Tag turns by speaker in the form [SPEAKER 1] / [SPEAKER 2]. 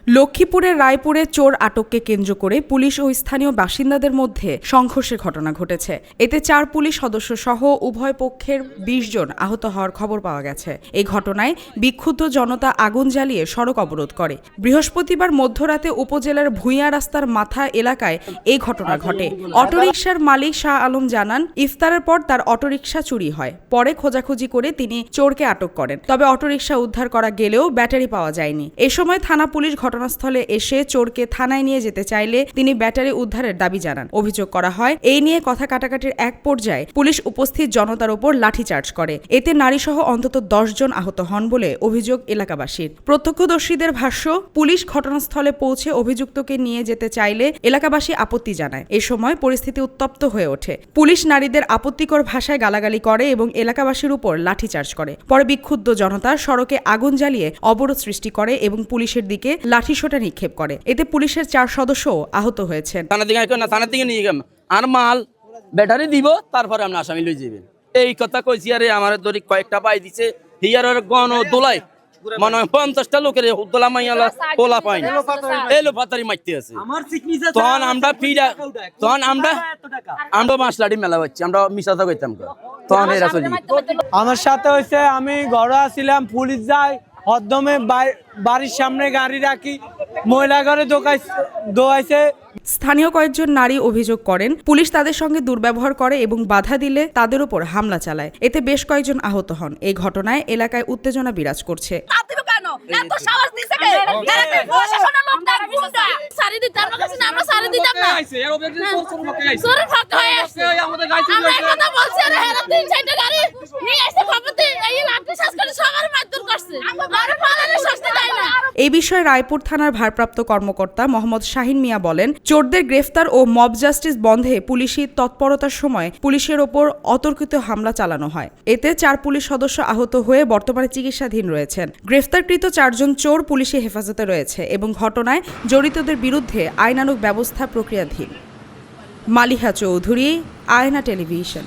[SPEAKER 1] লক্ষ্মীপুরের রায়পুরে চোর আটককে কেন্দ্র করে পুলিশ ও স্থানীয় বাসিন্দাদের মধ্যে সংঘর্ষের ঘটনা ঘটেছে। এতে 4 পুলিশ সদস্য সহ উভয় পক্ষের 20 জন আহত হওয়ার খবর পাওয়া গেছে। এই ঘটনায় বিক্ষুব্ধ জনতা আগুন জ্বালিয়ে সড়ক অবরোধ করে। বৃহস্পতিবার মধ্যরাতে উপজেলার ভূঁইয়া রাস্তার মাথা এলাকায় এই ঘটনা ঘটে। অটোরিকশার মালিক শাহ আলম জানান, ইফতারের পর তার অটোরিকশা চুরি হয়। পরে খোঁজাখুঁজি করে তিনি চোরকে আটক করেন। তবে অটোরিকশা উদ্ধার করা গেলেও ব্যাটারি পাওয়া যায়নি। এ সময় থানা পুলিশ ঘটনাস্থলে এসে চোরকে থানায় নিয়ে যেতে চাইলে তিনি ব্যাটারি উদ্ধারের দাবি জানান। অভিযোগ করা হয়, এই নিয়ে কথা কাটাকাটির এক পর্যায়ে পুলিশ উপস্থিত জনতার উপর লাঠিচার্জ করে। এতে নারীসহ অন্তত 10 জন আহত হন বলে অভিযোগ এলাকাবাসীর। প্রত্যক্ষদর্শীদের ভাষ্য, পুলিশ ঘটনাস্থলে পৌঁছে অভিযুক্তকে নিয়ে যেতে চাইলে এলাকাবাসী আপত্তি জানায়। এ সময় পরিস্থিতি উত্তপ্ত হয়ে ওঠে। পুলিশ নারীদের আপত্তিকর ভাষায় গালাগালি করে এবং এলাকাবাসীর উপর লাঠিচার্জ করে। পরে বিক্ষুব্ধ জনতা সড়কে আগুন জ্বালিয়ে অবরোধ সৃষ্টি করে এবং পুলিশের দিকে লাঠিসোঁটা নিক্ষেপ করে। এতে পুলিশের 4 সদস্য আহত হয়েছেন।
[SPEAKER 2] থানার দিকে নিয়ে গেলাম আর মাল ব্যাটারি দিব, তারপরে আমরা আসামি লই যাবেন এই কথা কইছি। আরে আমার ধরি কয়েকটা পাই দিছে হিয়ার গণ দোলাই মনে হয় 50টা লোকের দোলা মাইয়ালা পোলা পাইনি এলো পাতারি মারতে আছে। তখন আমরা মাছ লাড়ি মেলা হচ্ছে, আমরা মিশাতে কইতাম। তখন এরা চলি
[SPEAKER 3] আমার সাথে হয়েছে, আমি ঘরে আসছিলাম, পুলিশ যায় হদ্দমে বাড়ির সামনে গাড়ি রাখি, মহিলা ঘরে দোয়াইছে।
[SPEAKER 1] স্থানীয় কয়েকজন নারী অভিযোগ করেন, পুলিশ তাদের সঙ্গে দুর্ব্যবহার করে এবং বাধা দিলে তাদের উপর হামলা চালায়। এতে বেশ কয়েকজন আহত হন। এই ঘটনায় এলাকায় উত্তেজনা বিরাজ করছে। এই বিষয়ে রায়পুর থানার ভারপ্রাপ্ত কর্মকর্তা মোহাম্মদ শাহিন মিয়া বলেন, চোরদের গ্রেফতার ও মব জাস্টিস বন্ধে পুলিশি তৎপরতার সময় পুলিশের ওপর অতর্কিত হামলা চালানো হয়। এতে 4 পুলিশ সদস্য আহত হয়ে বর্তমানে চিকিৎসাধীন রয়েছেন। গ্রেফতারকৃত 4 জন চোর পুলিশি হেফাজতে রয়েছে এবং ঘটনায় জড়িতদের বিরুদ্ধে আইনানুগ ব্যবস্থা প্রক্রিয়াধীন। মালিহা চৌধুরী, আয়না টেলিভিশন।